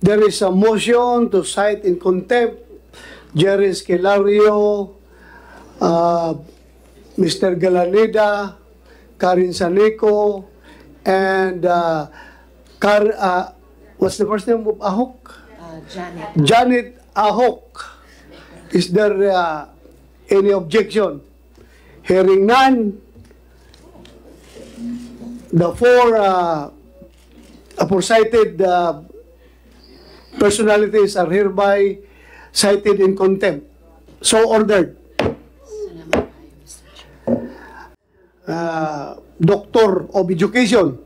There is a motion to cite in contempt Jerry Esquilario, Mr. Galanida, Karin Sanico, and what's the first name of Ahok? Janet. Janet Ahok. Is there any objection? Hearing none, the four aforecited personalities are hereby cited in contempt. So ordered. Doctor of Education,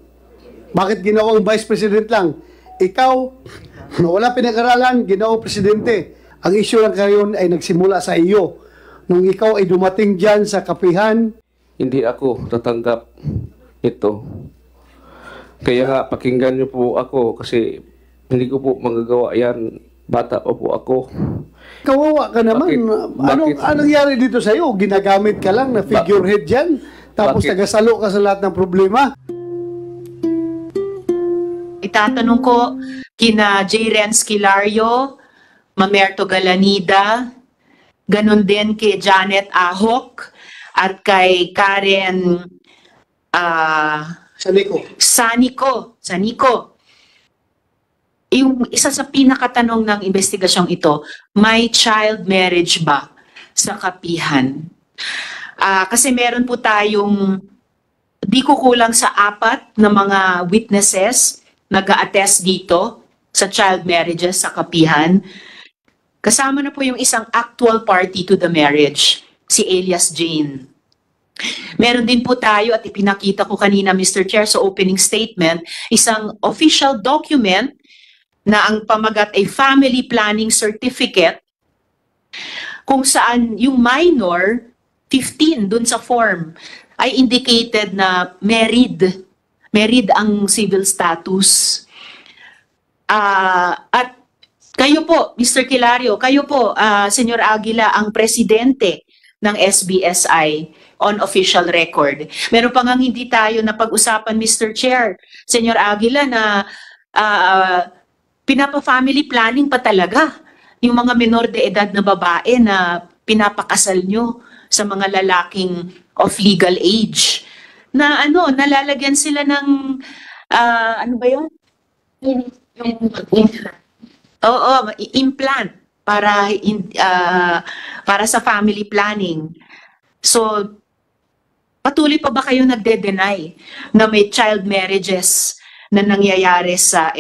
bakit ginawang Vice President lang? Ikaw, na wala pinag-aralan, ginawang Presidente. Ang issue lang ngayon ay nagsimula sa iyo. Nung ikaw ay dumating dyan sa kapihan, Hindi ako tatanggap ito. Kaya nga, pakinggan niyo po ako kasi hindi ko po magagawa yan. Bata pa po ako. kawawa ka naman. Bakit? Anong nangyari dito sa iyo? Ginagamit ka lang na figurehead dyan, tapos Bakit? tagasalo ka sa lahat ng problema. Itatanong ko kina J. Renz Esquilario, Mamerto Galanida, ganun din kay Janet Ahok, at kay Karen Sanico. Sanico. Yung isa sa pinakatanong ng investigasyong ito, may child marriage ba sa kapihan? Kasi meron po tayong di kukulang sa 4 na mga witnesses nag-a-attest dito sa child marriages sa kapihan. Kasama na po yung isang actual party to the marriage, si Elias Jane. Meron din po tayo, at ipinakita ko kanina, Mr. Chair, sa opening statement, isang official document na ang pamagat ay Family Planning Certificate, kung saan yung minor, 15 dun sa form, ay indicated na married. Married ang civil status. At kayo po, Mr. Kilario, kayo po, Senyor Aguila, ang presidente ng SBSI on official record. Meron pa ngang hindi tayo napag-usapan, Mr. Chair, Senyor Aguila, na pinapa-family planning pa talaga yung mga menor de edad na babae na pinapakasal nyo sa mga lalaking of legal age. Na nalalagyan sila ng, ano ba yun? Oo, implant para sa family planning. So, patuloy pa ba kayo nagde-deny na may child marriages na nangyayari sa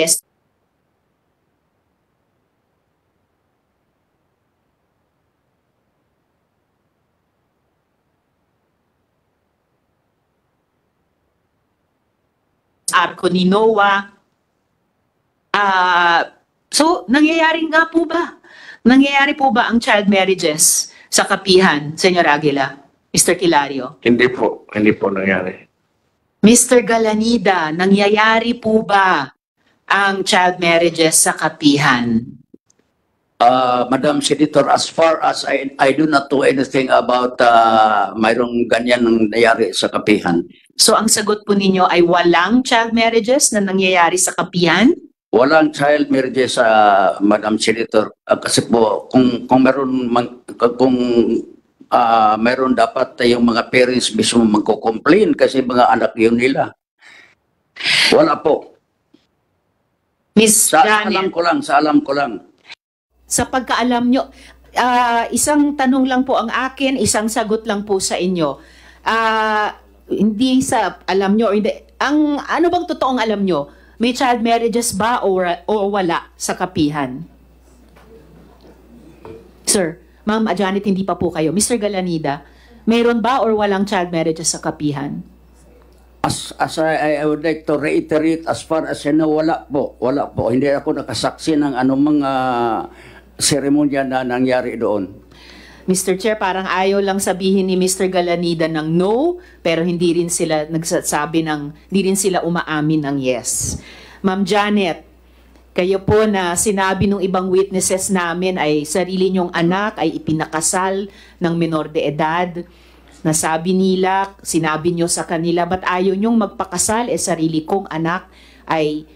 Arco ni Noah? So, nangyayari nga po ba? Nangyayari po ba ang child marriages sa kapihan, Senyor Aguila? Mr. Kilario? Hindi po nangyari. Mr. Galanida, nangyayari po ba ang child marriages sa kapihan? Madam Senator, as far as I do not know anything about mayroong ganyan nangyayari sa kapihan. So ang sagot po ninyo ay walang child marriages na nangyayari sa kapihan? Walang child marriages sa Madam Senator. Kasi po kung meron dapat yung mga parents mismo magko-complain kasi mga anak yun nila. Wala po. Miss Janet, Sa alam ko lang. sa pagkaalam nyo, isang tanong lang po ang akin, isang sagot lang po sa inyo. Hindi sa alam nyo, hindi. Ano bang totoong alam nyo? May child marriages ba o wala sa kapihan? Sir, Ma'am Janet, hindi pa po kayo. Mr. Galanida, mayroon ba or walang child marriages sa kapihan? As I would like to reiterate, as far as I know, wala po. Hindi ako nakasaksi ng anumang seremonya na nangyari doon. Mr. Chair, parang ayaw lang sabihin ni Mr. Galanida ng no, pero hindi rin sila hindi rin sila umaamin ng yes. Ma'am Janet, kayo po na sinabi ng ibang witnesses namin ay sarili niyong anak ay ipinakasal ng menor de edad. Nasabi nila, sinabi niyo sa kanila, ba't ayaw niyong magpakasal? Sarili kong anak ay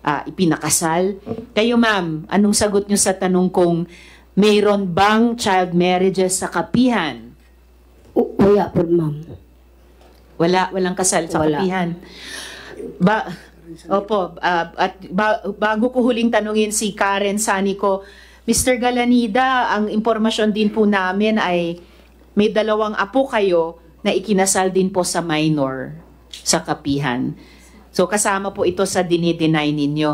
ipinakasal. Kayo ma'am, anong sagot nyo sa tanong kung mayroon bang child marriages sa kapihan? Wala po, ma'am. Walang kasal sa Wala. kapihan. Bago ko huling tanungin si Karen Sanico, Mr. Galanida, ang impormasyon din po namin ay may 2 apo kayo na ikinasal din po sa minor sa kapihan. So kasama po ito sa dinideny ninyo.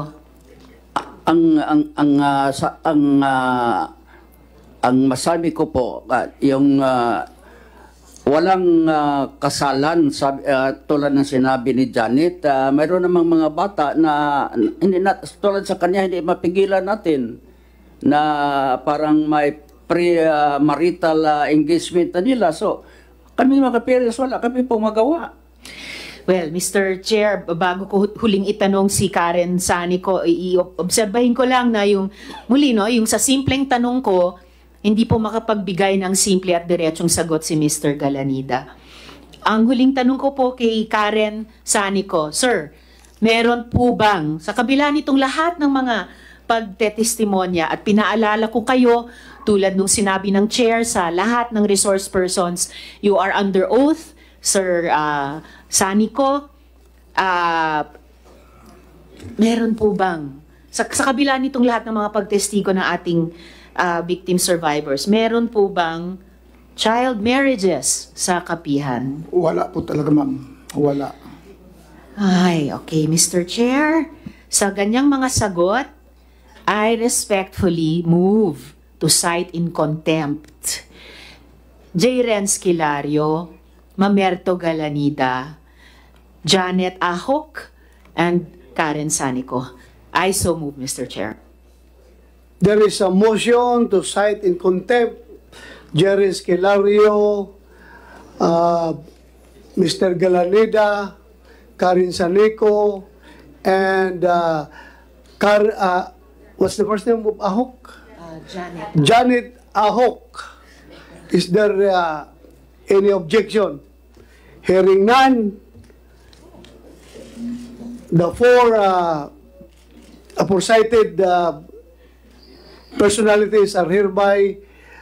Ang masabi ko po, yung walang kasalan, tulad ng sinabi ni Janet, mayroon namang mga bata na hindi na, tulad sa kanya, hindi mapigilan natin na parang may pre-marital engagement na nila. So, kami mga parents, wala kami pong magawa. Well, Mr. Chair, bago ko huling itanong si Karen Sanico, i-obserbahin ko lang na yung yung sa simpleng tanong ko, hindi po makapagbigay ng simple at diretsong sagot si Mr. Galanida. Ang huling tanong ko po kay Karen Sanico, Sir, meron po bang, sa kabila nitong lahat ng mga pagtetestimonya at pinaalala ko kayo, tulad nung sinabi ng chair sa lahat ng resource persons, you are under oath, Sir Sanico, meron po bang, sa kabila nitong lahat ng mga pagtestigo ng ating victim survivors, meron po bang child marriages sa kapihan? Wala po talaga, ma'am. Wala. Ay, okay, Mr. Chair. Sa ganyang mga sagot, I respectfully move to cite in contempt J. Renz Kilario, Mamerto Galanida, Janet Ahok, and Karen Sanico. I so move, Mr. Chair. There is a motion to cite in contempt Jerry Esquilario, Mr. Galanida, Karen Sanico, and what's the first name of Ahok? Janet. Janet Ahok. Is there any objection? Hearing none, the four aforecited personalities are hereby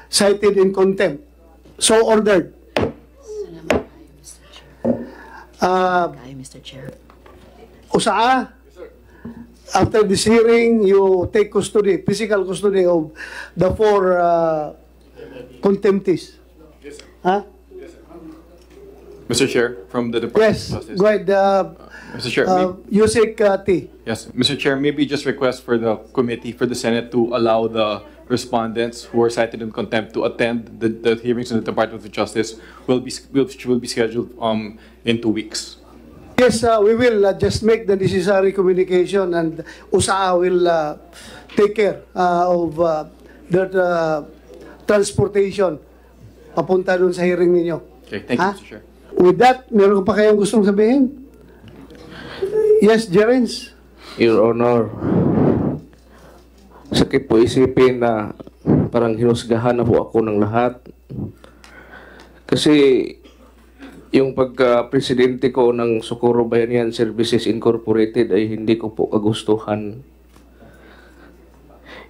cited in contempt. So ordered. Mr. Chair. Usaa, after this hearing, you take custody, physical custody of the four contemptees. Yes, sir. Huh? Mr. Chair, from the Department Yes, of Justice. go ahead. Mr. Chair, Yusek T. yes, Mr. Chair, maybe just request for the committee, for the Senate to allow the respondents who are cited in contempt to attend the hearings in the Department of Justice will be scheduled in 2 weeks. Yes, we will just make the necessary communication, and USAA will take care of the transportation papunta dun sa hearing ninyo. Okay, thank you, Ha? Mr. Chair. With that, meron pa kayong gustong sabihin? Yes, Jerens? Your Honor, sakit po isipin na parang hinusgahan na po ako ng lahat. Kasi yung pagka-presidente ko ng Socorro Bayanihan Services Incorporated ay hindi ko po kagustuhan.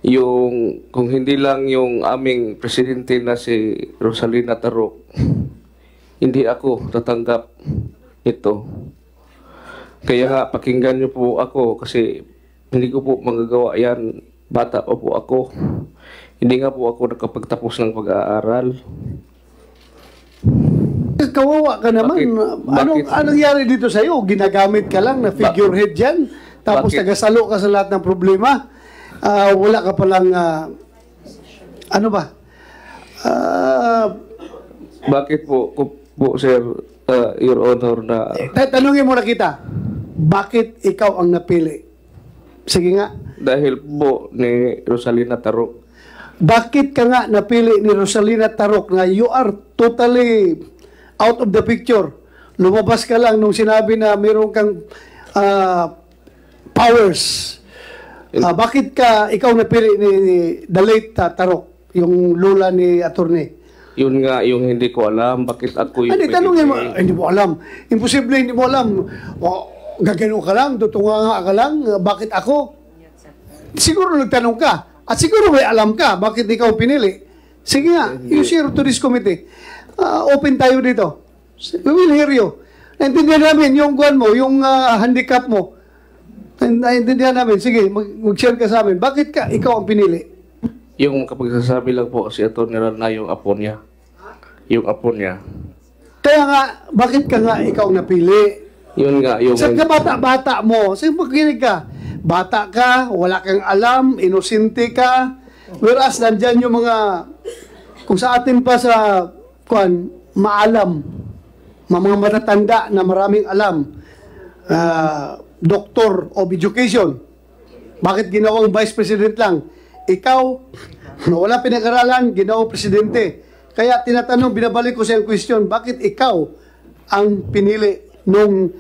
Yung, kung hindi lang yung aming presidente na si Rosalina Tarok, hindi ako tatanggap ito. Kaya nga, pakinggan niyo po ako kasi hindi ko po magagawa yan. Bata pa po ako. Hindi nga po ako nakapagtapos ng pag-aaral. Kawawa ka naman. Bakit? Anong nangyari dito sa'yo? Ginagamit ka lang na figurehead dyan? Tapos Bakit? nagasalo ka sa lahat ng problema? Wala ka palang, ano ba? Bakit po, sir, Your Honor, na Tanungin mo na kita, bakit ikaw ang napili? Sige nga. dahil po ni Rosalina Tarok, Bakit ka nga napili ni Rosalina Tarok na you are totally out of the picture? Lumabas ka lang nung sinabi na meron kang powers. Bakit ikaw napili ni the late Tarok, yung lula ni attorney? yun nga yung hindi ko alam bakit ako yung Tanungin mo, pinili. hindi mo alam. Imposible, hindi mo alam. gagano ka lang, tutunga ka lang, bakit ako? Siguro nagtanong ka, at siguro may alam ka, bakit ikaw pinili? Sige nga, you share to this committee. Open tayo dito. We will hear you. Naintindihan namin yung guwan mo, yung handicap mo. Naintindihan namin. Sige, mag-share ka sa amin. Bakit ka, ikaw ang pinili? Yung kapagsasabi lang po si Atty. na yung apo niya. Yung apo niya. Kaya nga, bakit ka nga ikaw napili? Yun nga, yung... Sa kabata-bata mo, sige makinig ka. Bata ka, wala kang alam, inosente ka. Whereas, nandyan yung mga, kung sa atin pa sa, maalam, mga matatanda na maraming alam, doctor of education, bakit ginawang vice president lang? Ikaw, na wala pinag-aralan, ginawang presidente. Kaya tinatanong, binabalik ko sa yung question, bakit ikaw ang pinili nung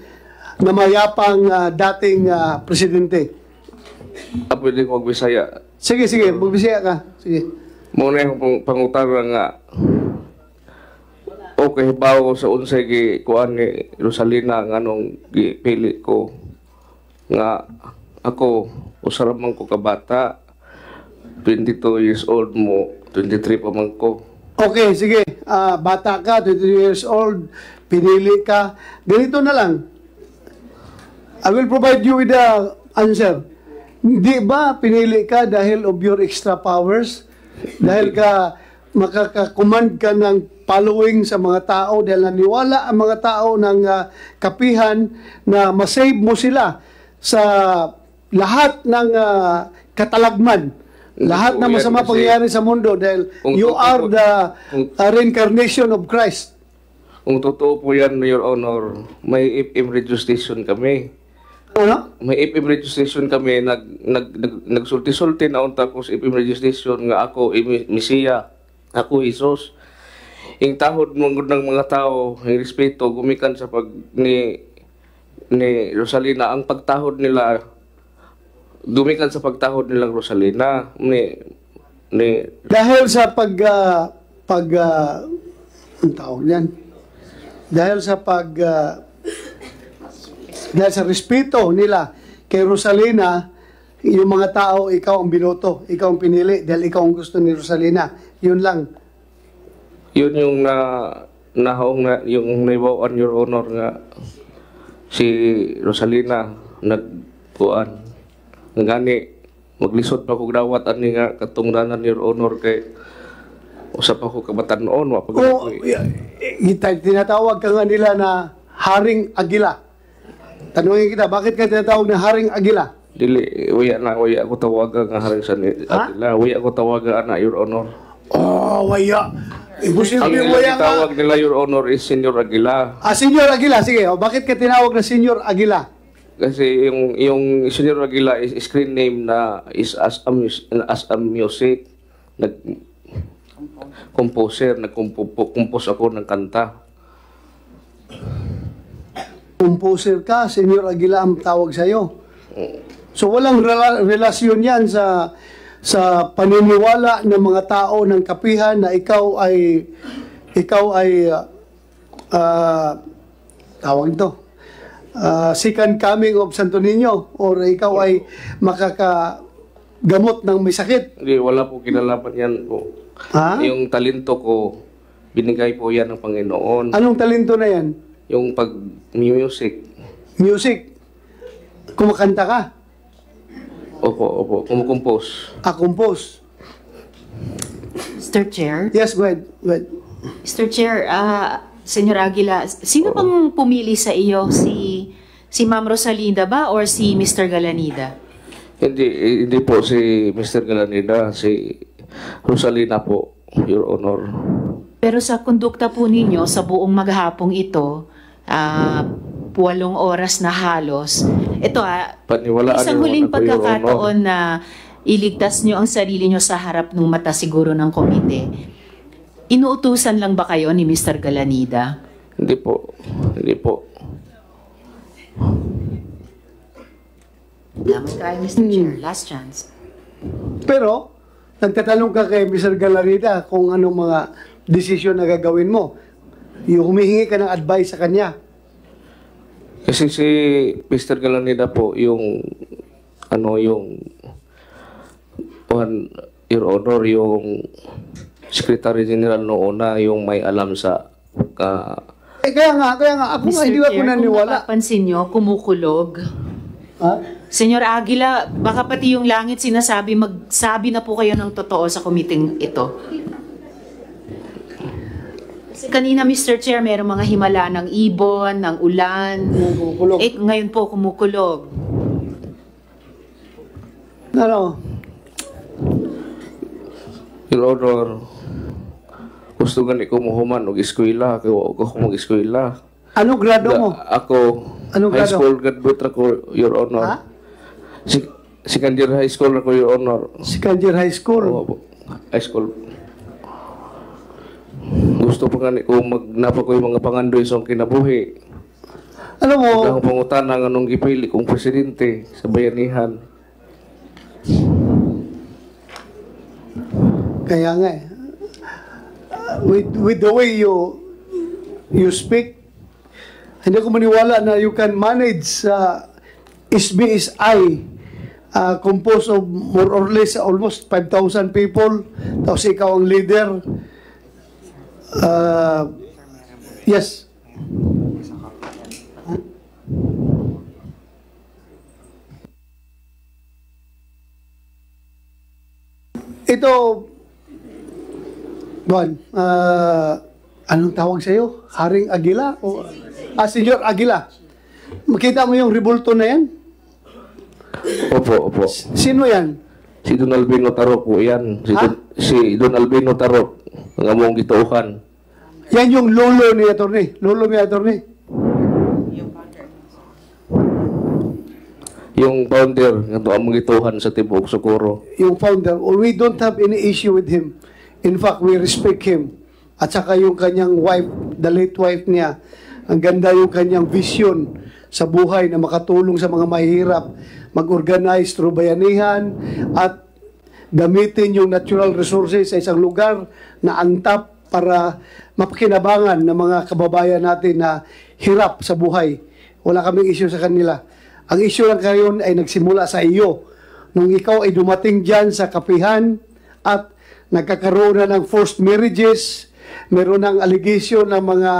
namayapang dating presidente? Pwede ko magbisaya. Sige, magbisaya ka. Sige. Muna yung pangutara nga. Okay, bago sa unsay kuan ni Rosalina nga nung gipili ko nga ako usaramang ko kabata 22 years old mo 23 pa man ko. Okay, sige. Bata ka, 22 years old, pinili ka. Ganito na lang. I will provide you with the answer. Di ba pinili ka dahil of your extra powers? Dahil ka makaka-command ka ng following sa mga tao dahil naniwala ang mga tao ng kapihan na masave mo sila sa lahat ng katalagman, lahat ng masama pangyayari sa mundo dahil you are the reincarnation of Christ. Kung totoo po yan, Your Honor, may FM radio station kami. Ano? May FM radio station kami, nagsulti-sulti na unta ko sa FM radio station nga ako, Mesiya, ako, Isos. Yung tahod ng mga tao, yung respeto, gumikan sa ni Rosalina, ang pagtahod nila, gumikan sa pagtahod nilang Rosalina, dahil sa ang tawag yan, dahil sa respeto nila kay Rosalina, yung mga tao, ikaw ang binoto, ikaw ang pinili, dahil ikaw ang gusto ni Rosalina. Yun lang. Yun yung yung naibawaan, Your Honor, nga si Rosalina nagkuan. Ngani, maglisod pa kong dawat ani nga katungdanan, Your Honor, kay usap ako kabatanon. Tinatawag ka nga nila na Haring Agila. Tanungin kita, bakit ka tinatawag na Haring Agila? Dili, waya ako tawagan nga Haring Agila. Waya ako tawagan na, Your Honor. Waya. Imposible Ang yung waya nga. tawag nila, Your Honor, is Senyor Aguila. Senyor Aguila, sige. Bakit ka tinawag na Senyor Aguila? Kasi yung Senyor Aguila is screen name na is as a music. Composer, nag-compose ako ng kanta. Composer ka, Senyor Aguila ang tawag sa'yo. So walang relasyon yan sa paniniwala ng mga tao ng kapihan na ikaw ay tawag ito, second coming of Santo Niño, or ikaw ay makakagamot ng may sakit. Hindi, wala po kinalaman yan po. Yung talento ko, binigay po yan ng Panginoon. Anong talento na yan? Yung pag-music. Music? Kumakanta ka? Opo. Kumukompose. Compose. Mr. Chair? Yes, go ahead. Mr. Chair, Senyor Aguila, sino bang pumili sa iyo? Si Ma'am Rosalinda ba or si Mr. Galanida? Hindi po si Mr. Galanida, si Rosalina po, Your Honor. Pero sa kondukta po ninyo, sa buong maghapong ito, 8 oras na halos. Ito Paniwalaan isang niyo huling ako, Your pagkakataon na iligtas nyo ang sarili nyo sa harap ng mata siguro ng komite. Inuutusan lang ba kayo ni Mr. Galanida? Hindi po. Salamat kayo, Mr. Chair. Last chance. Pero, nagtatanong ka kay Mr. Galanida kung anong mga desisyon na gagawin mo. Yung humihingi ka ng advice sa kanya. Kasi si Mr. Galanida po, yung Your Honor, yung Secretary General noon na yung may alam sa Kaya nga, ako nga, hindi ako Chair, naniwala. kung mapapansin nyo, kumukulog. Ha? Senyor Aguila, baka pati yung langit sinasabi, magsabi na po kayo ng totoo sa committee ito. Kasi kanina, Mr. Chair, merong mga himala ng ibon, ng ulan. Kumukulog. Ngayon po, kumukulog. Ano? Your Honor, gusto gani ko muhuman og eskwela, kaya ako mag-eskwela. Anong grado mo? Ako, Anong high grado? school graduate ako, Your Honor. Ha? Second year high school ako, Your Honor. Second year high school. Oo, high school. Gusto pa gani ko magnapa ko yung mga pangandoy sa akong kinabuhi. Alam mo, Ang pangutana nga nung gipili kong presidente sa bayanihan. kaya nga eh. With the way you speak, hindi ako maniwala na you can manage SBSI composed of more or less almost 5,000 people, tapos ikaw ang leader. Yes. Ito, Juan, anong tawag sa'yo? Haring Aguila? O, Senyor Aguila. Makita mo yung rebulto na yan? Opo. Sino yan? Si Don Albino Tarok po yan. Si Don Albino Tarok, ang among gituuhan. Yan yung lolo ni attorney. Lolo ni attorney. Yung founder ng among gituuhan sa Tibuok Socorro. Yung founder. We don't have any issue with him. In fact, we respect him. At saka yung kanyang wife, the late wife niya. Ang ganda yung kanyang vision sa buhay na makatulong sa mga mahihirap, mag-organize through bayanihan, at gamitin yung natural resources sa isang lugar na antap para mapakinabangan ng mga kababayan natin na hirap sa buhay. Wala kaming issue sa kanila. Ang issue lang kayo ay nagsimula sa iyo. Nung ikaw ay dumating dyan sa kapihan at nagkakaroon na ng forced marriages, meron ng allegation ng mga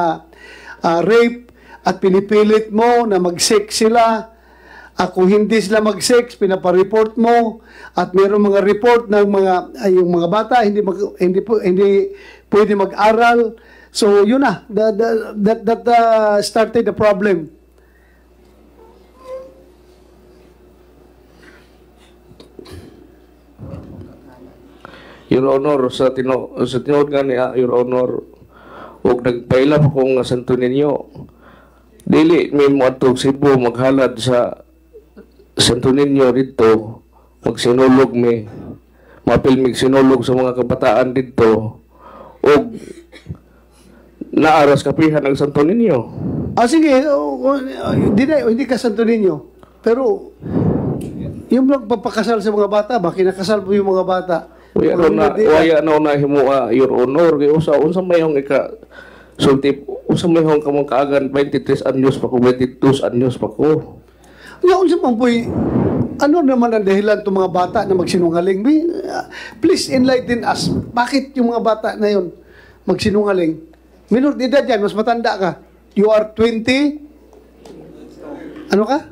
rape, at pinipilit mo na mag-sex sila. Kung hindi sila mag-sex, pinapareport mo, at meron mga report ng yung mga bata hindi pwede mag-aral. So yun na, that started the problem. Your Honor, sa tinuod nga niya, Your Honor, huwag nagpailap akong Santo Niño. Dili, may mo atong Cebu maghalad sa Santo Niño dito, magsinulog mi, mapilmig sinulog sa mga kabataan dito, o naaras kapihan ng Santo Niño. Sige, hindi ka Santo Niño. Pero, yung magpapakasal sa mga bata, kinakasal mo yung mga bata. Waya na himua, Your Honor, kaya unsa may yung sulti, unsa may yung kamang kaagan 23 anyos pa ko, 22 anyos pa ko. Yung unsa man po'y, ano naman ang dahilan itong mga bata na magsinungaling? Please enlighten us. Bakit yung mga bata na yun magsinungaling? Minor de edad yan, mas matanda ka. You are 20? Ano ka?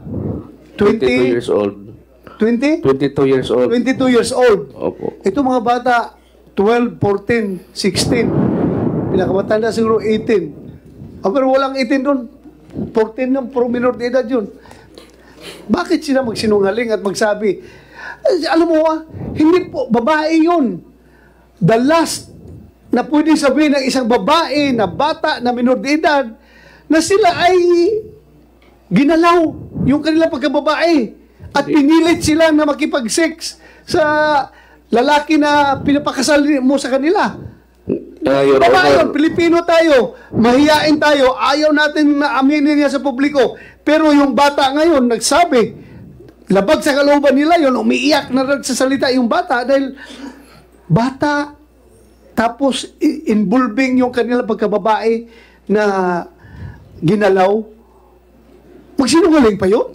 22 years old. 20? 22 years old. 22 years old. Opo. Ito mga bata, 12, 14, 16. Pinakamatanda siguro 18. Pero walang 18 doon. 14 ng puro minor de edad yun. Bakit sila magsinungaling at magsabi? Alam mo hindi po, babae yun. The last na pwede sabihin ng isang babae na bata na minor de edad na sila ay ginalaw yung kanilang pagkababae. At pinilit sila na makipag-sex sa lalaki na pinapakasal mo sa kanila. Your Babae yun, Honor, Pilipino tayo, mahiyain tayo, ayaw natin na aminin niya sa publiko. Pero yung bata ngayon, nagsabi, labag sa kalooban nila yun, umiiyak na nagsasalita yung bata dahil bata, tapos involving yung kanilang pagkababae na ginalaw. Magsinungaling pa yun?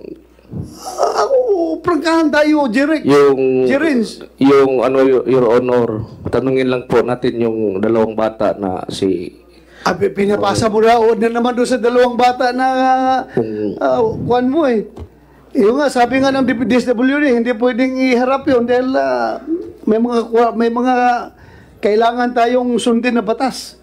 Ako, prangkahan tayo, Jerens. Yung ano, Your Honor, tanungin lang po natin yung dalawang bata na si... Pinapasa mo na naman doon sa dalawang bata na kuhan mo eh. Yung nga, sabi nga ng DSWD, hindi pwedeng iharap yun dahil may mga kailangan tayong sundin na batas.